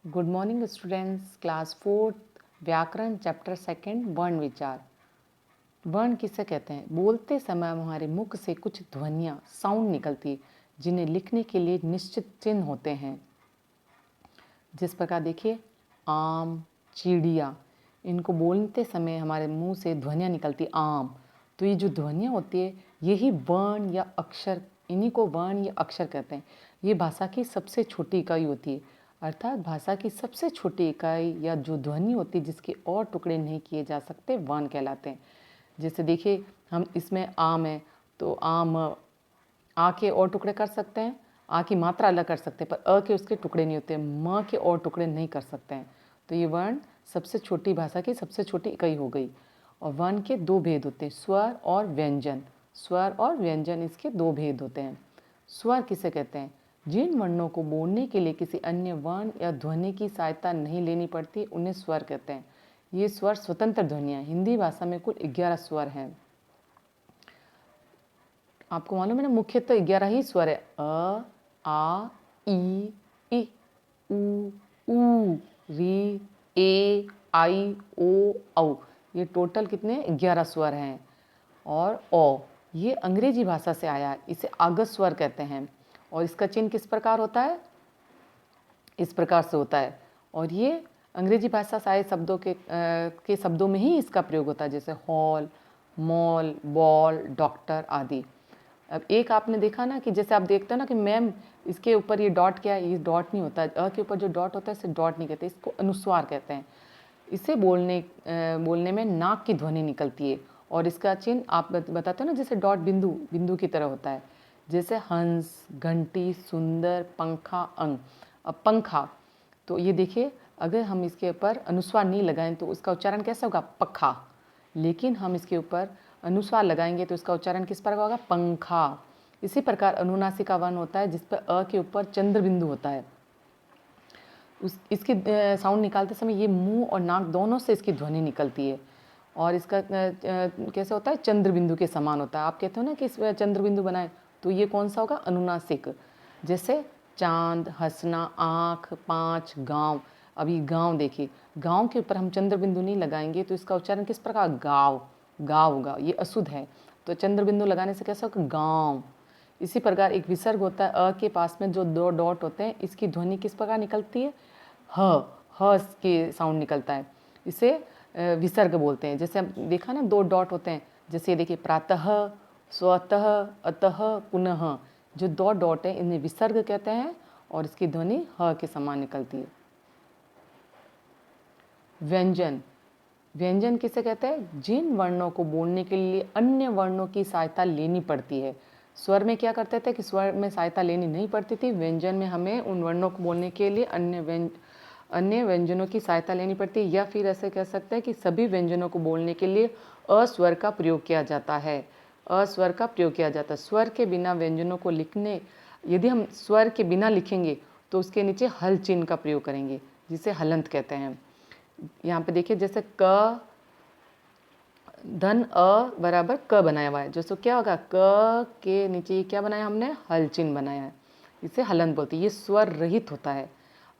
Good morning students. Class fourth व्याकरण chapter second वर्ण विचार। वर्ण किसे कहते हैं? बोलते समय हमारे मुख से कुछ ध्वनियाँ साउंड निकलती है जिन्हें लिखने के लिए निश्चित चिन्ह होते हैं। जिस प्रकार देखिए आम, चिड़िया, इनको बोलते समय हमारे मुंह से ध्वनियाँ निकलती आम। तो ये जो ध्वनियाँ होती है यही वर्ण या अक्षर, इन्हीं को वर्ण या अक्षर कहते हैं। ये भाषा की सबसे छोटी इकाई होती है, अर्थात भाषा की सबसे छोटी इकाई या जो ध्वनि होती है जिसके और टुकड़े नहीं किए जा सकते वर्ण कहलाते हैं। जैसे देखिए हम इसमें आम है तो आम, आ के और टुकड़े कर सकते हैं, आ की मात्रा अलग कर सकते हैं, पर अ के उसके टुकड़े नहीं होते, म के और टुकड़े नहीं कर सकते हैं। तो ये वर्ण सबसे छोटी भाषा की सबसे छोटी इकाई हो गई। और वर्ण के दो भेद होते हैं, स्वर और व्यंजन। स्वर और व्यंजन इसके दो भेद होते हैं। स्वर किसे कहते हैं? जिन वर्णों को बोलने के लिए किसी अन्य वर्ण या ध्वनि की सहायता नहीं लेनी पड़ती उन्हें स्वर कहते हैं। ये स्वर स्वतंत्र ध्वनियाँ। हिंदी भाषा में कुल 11 स्वर हैं। आपको मालूम है ना, मुख्यतः 11 ही स्वर है। अ, आ, ई, उ, ऊ, री, ए, आई, ओ, औ। ये टोटल कितने? 11 स्वर हैं। और ओ, ये अंग्रेजी भाषा से आया है, इसे आगत स्वर कहते हैं। और इसका चिन्ह किस प्रकार होता है? इस प्रकार से होता है। और ये अंग्रेजी भाषा से आए शब्दों के शब्दों में ही इसका प्रयोग होता है, जैसे हॉल, मॉल, बॉल, डॉक्टर आदि। अब एक आपने देखा ना कि जैसे आप देखते हो ना कि मैम इसके ऊपर ये डॉट क्या है, ये डॉट नहीं होता है। अ के ऊपर जो डॉट होता है इसे डॉट नहीं कहते, इसको अनुस्वार कहते हैं। इसे बोलने में नाक की ध्वनि निकलती है। और इसका चिन्ह आप बताते हो ना, जैसे डॉट बिंदु बिंदु की तरह होता है, जैसे हंस, घंटी, सुंदर, पंखा, अंग। अब पंखा, तो ये देखिए अगर हम इसके ऊपर अनुस्वार नहीं लगाएं तो उसका उच्चारण कैसा होगा? पखा। लेकिन हम इसके ऊपर अनुस्वार लगाएंगे तो इसका उच्चारण किस प्रकार होगा? पंखा। इसी प्रकार अनुनासिका वर्ण होता है जिस पर अ के ऊपर चंद्र बिंदु होता है। इसकी साउंड निकालते समय ये मुंह और नाक दोनों से इसकी ध्वनि निकलती है। और इसका कैसे होता है? चंद्र बिंदु के समान होता है। आप कहते हो ना कि इस चंद्र बिंदु बनाए, तो ये कौन सा होगा? अनुनासिक। जैसे चांद, हंसना, आँख, पाँच, गाँव। अभी गाँव देखिए, गाँव के ऊपर हम चंद्र बिंदु नहीं लगाएंगे तो इसका उच्चारण किस प्रकार? गाँव, गाँव होगा। ये अशुद्ध है, तो चंद्र बिंदु लगाने से कैसा होगा? गाँव। इसी प्रकार एक विसर्ग होता है, अ के पास में जो दो डॉट होते हैं, इसकी ध्वनि किस प्रकार निकलती है? ह, ह के साउंड निकलता है। इसे विसर्ग बोलते हैं। जैसे हम देखा ना, दो डॉट होते हैं, जैसे ये देखिए प्रातः, स्वतः, अतः, पुनः। जो दो डॉट है इन्हें विसर्ग कहते हैं और इसकी ध्वनि ह के समान निकलती है। व्यंजन, व्यंजन किसे कहते हैं? जिन वर्णों को बोलने के लिए अन्य वर्णों की सहायता लेनी पड़ती है। स्वर में क्या करते थे कि स्वर में सहायता लेनी नहीं पड़ती थी, व्यंजन में हमें उन वर्णों को बोलने के लिए अन्य व्यंजनों की सहायता लेनी पड़ती है। या फिर ऐसे कह सकते हैं कि सभी व्यंजनों को बोलने के लिए अस्वर का प्रयोग किया जाता है। अस्वर का प्रयोग किया जाता है। स्वर के बिना व्यंजनों को लिखने, यदि हम स्वर के बिना लिखेंगे तो उसके नीचे हल चिन्ह का प्रयोग करेंगे, जिसे हलंत कहते हैं। यहाँ पे देखिए जैसे क, धन अ बराबर क बनाया हुआ है, जैसे क्या होगा? क के नीचे क्या बनाया हमने? हल चिन्ह बनाया है, इसे हलंत बोलते हैं। ये स्वर रहित होता है।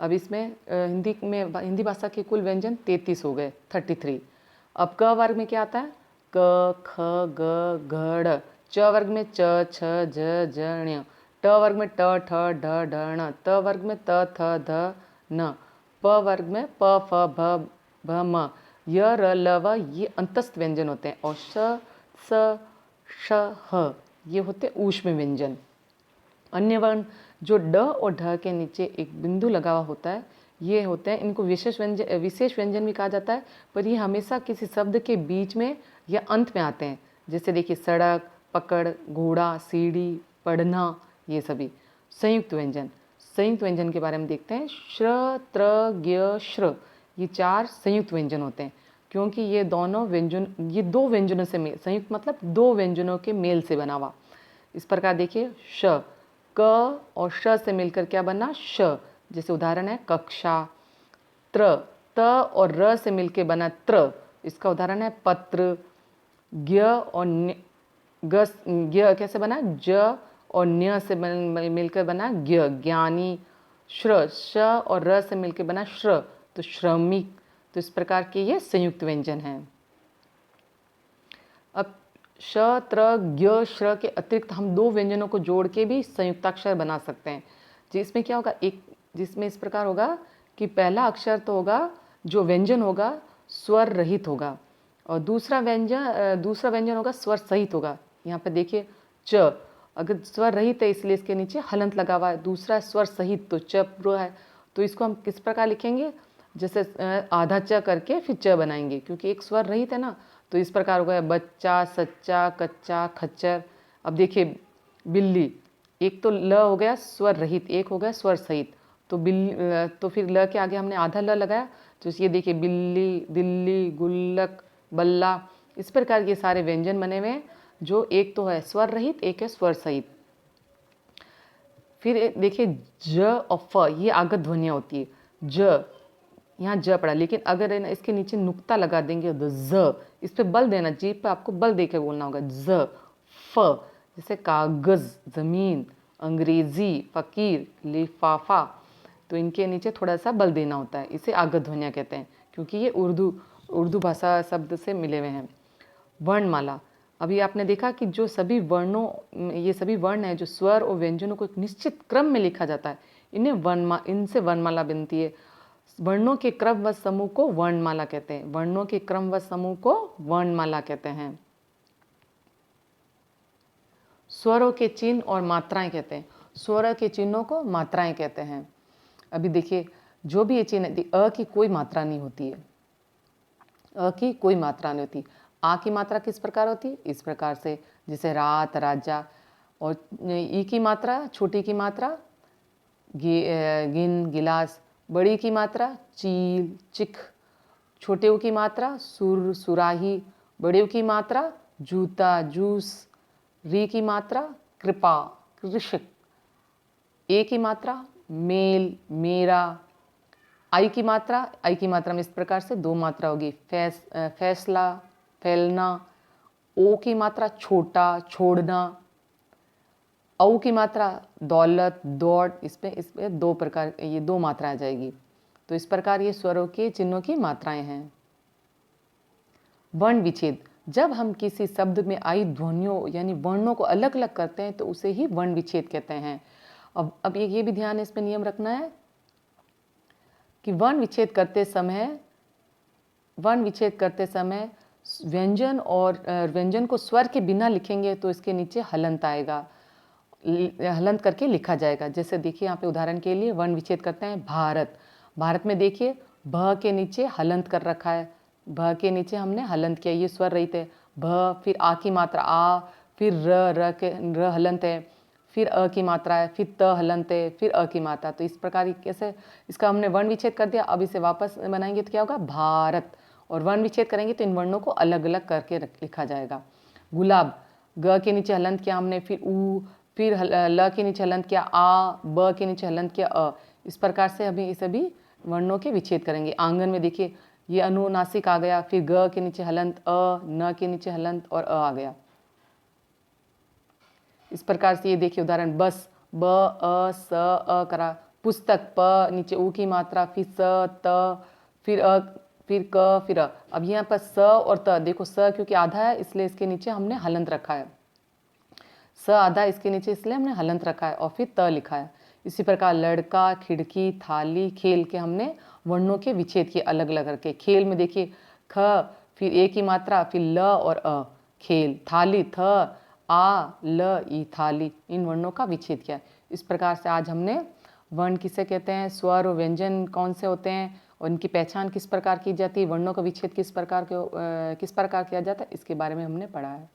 अब इसमें हिंदी भाषा के कुल व्यंजन 33 हो गए, 33। अब क वर्ग में क्या आता है? क, ख, ग, घ, ड़। च वर्ग में च, छ, ज, ज, ण। ट वर्ग में ट, ठ, ढ, ढ, ण। त वर्ग में त, थ, ध, न। प वर्ग में प, फ, भ, भ, म। य, र, ल, व ये अंतस्थ व्यंजन होते हैं। और श, स, श, ह ये होते ऊष्म व्यंजन। अन्य वर्ण जो ड और ढ के नीचे एक बिंदु लगा हुआ होता है, ये होते हैं, इनको विशेष व्यंजन भी कहा जाता है, पर ये हमेशा किसी शब्द के बीच में या अंत में आते हैं। जैसे देखिए सड़क, पकड़, घोड़ा, सीढ़ी, पढ़ना, ये सभी। संयुक्त व्यंजन, संयुक्त व्यंजन के बारे में देखते हैं। श्र, त्र, ज्ञ, श्र ये 4 संयुक्त व्यंजन होते हैं, क्योंकि ये दोनों व्यंजन, ये दो व्यंजनों से संयुक्त मतलब दो व्यंजनों के मेल से बना हुआ। इस प्रकार देखिए श, क और श से मिलकर क्या बना? श। जैसे उदाहरण है कक्षा। त्र, त और र से मिलकर बना त्र, इसका उदाहरण है पत्र। ज्ञ और ज्ञ कैसे बना? ज और न्य से मिलकर बना ज्ञ, ज्ञानी। श्र, श और र से मिलकर बना श्र, तो श्रमिक। तो इस प्रकार के ये संयुक्त व्यंजन हैं। अब श, त्र, ज्ञ, श्र के अतिरिक्त हम दो व्यंजनों को जोड़ के भी संयुक्ताक्षर बना सकते हैं। जिसमें क्या होगा, एक जिसमें इस प्रकार होगा कि पहला अक्षर तो होगा, जो व्यंजन होगा स्वर रहित होगा, और दूसरा व्यंजन होगा स्वर सहित होगा। यहाँ पे देखिए च, अगर स्वर रहित है इसलिए इसके नीचे हलंत लगा हुआ है, दूसरा स्वर सहित तो च पूरा है। तो इसको हम किस प्रकार लिखेंगे, जैसे आधा च करके फिर च बनाएंगे, क्योंकि एक स्वर रहित है ना। तो इस प्रकार हो गया बच्चा, सच्चा, कच्चा, खच्चर। अब देखिए बिल्ली, एक तो ल हो गया स्वर रहित, एक हो गया स्वर सहित। तो तो फिर ल के आगे हमने आधा ल लगाया, तो ये देखिए बिल्ली, दिल्ली, गुल्लक, बल्ला। इस प्रकार के सारे व्यंजन बने हुए हैं, जो एक तो है स्वर रहित, एक है स्वर सहित। फिर देखिए ज और फ, ये आगत ध्वनियाँ होती है। ज, यहाँ ज पड़ा, लेकिन अगर इसके नीचे नुक्ता लगा देंगे तो ज, इस पे बल देना, जीभ पे आपको बल देके बोलना होगा। ज, फ, जैसे कागज, जमीन, अंग्रेजी, फकीर, लिफाफा, तो इनके नीचे थोड़ा सा बल देना होता है। इसे आगत ध्वनियाँ कहते हैं, क्योंकि ये उर्दू भाषा शब्द से मिले हुए हैं। वर्णमाला, अभी आपने देखा कि जो सभी वर्णों, ये सभी वर्ण हैं जो स्वर और व्यंजनों को एक निश्चित क्रम में लिखा जाता है, इनसे वर्णमाला बनती है। वर्णों के क्रम व समूह को वर्णमाला कहते हैं। वर्णों के क्रम व समूह को वर्णमाला कहते हैं। स्वरों के चिन्ह और मात्राएं कहते हैं। स्वर के चिन्हों को मात्राएं कहते हैं। अभी देखिए जो भी ये चिन्ह है, अ की कोई मात्रा नहीं होती है, अ की कोई मात्रा नहीं होती। आ की मात्रा किस प्रकार होती है, इस प्रकार से, जैसे रात, राजा। और ई की मात्रा, छोटी की मात्रा गिन, गिलास। बड़ी की मात्रा चील, चिख। छोटे ऊ की मात्रा सुर, सुराही। बड़े ऊ की मात्रा जूता, जूस। री की मात्रा कृपा, कृषक। ए की मात्रा मेल, मेरा। आई की मात्रा में इस प्रकार से दो मात्रा होगी, फैसला, फैलना। ओ की मात्रा छोटा, छोड़ना। औ की मात्रा दौलत, दौड़। इसमें दो प्रकार, ये दो मात्रा आ जाएगी। तो इस प्रकार ये स्वरों के चिन्हों की मात्राएं हैं। वर्ण विच्छेद, जब हम किसी शब्द में आई ध्वनियों यानी वर्णों को अलग अलग करते हैं तो उसे ही वर्ण विच्छेद कहते हैं। अब ये भी ध्यान इसमें नियम रखना है कि वर्ण विच्छेद करते समय व्यंजन को स्वर के बिना लिखेंगे तो इसके नीचे हलंत आएगा, हलंत करके लिखा जाएगा। जैसे देखिए यहाँ पे उदाहरण के लिए वर्ण विच्छेद करते हैं भारत। भारत में देखिए भ के नीचे हलंत कर रखा है, भ के नीचे हमने हलंत किया, ये स्वर रहित है। भ, फिर आ की मात्रा आ, फिर र हलंत है, फिर अ की मात्रा है, फिर त हलंत है, फिर अ की मात्रा। तो इस प्रकार कैसे इसका हमने वर्ण विच्छेद कर दिया। अब इसे वापस बनाएंगे तो क्या होगा, भारत। और वर्ण विच्छेद करेंगे तो इन वर्णों को अलग अलग करके लिखा जाएगा। गुलाब, ग के नीचे हलंत किया हमने, फिर ऊ, फिर ल के नीचे हलंत किया आ, ब के नीचे हलंत किया अ। इस प्रकार से अभी इस सभी वर्णों के विच्छेद करेंगे। आंगन में देखिए ये अनुनासिक आ गया, फिर ग के नीचे हलंत अ, न के नीचे हलंत और अ आ गया। इस प्रकार से ये देखिए उदाहरण, बस, ब, अ, स, अ करा। पुस्तक, प नीचे ऊ की मात्रा, फिर स, त, फिर अ, फिर क, फिर अ। अब यहाँ पर स और त, देखो स क्योंकि आधा है इसलिए इसके नीचे हमने हलंत रखा है, स आधा इसके नीचे इसलिए हमने हलंत रखा है, और फिर त लिखा है। इसी प्रकार लड़का, खिड़की, थाली, खेल के हमने वर्णों के विच्छेद किए अलग अलग करके। खेल में देखिए ख, फिर ए की मात्रा, फिर ल और अ, खेल। थाली, थ, आ, ल, ई, थाली। इन वर्णों का विच्छेद किया। इस प्रकार से आज हमने वर्ण किसे कहते हैं, स्वर और व्यंजन कौन से होते हैं और इनकी पहचान किस प्रकार की जाती है, वर्णों का विच्छेद किस प्रकार किया जाता है, इसके बारे में हमने पढ़ा है।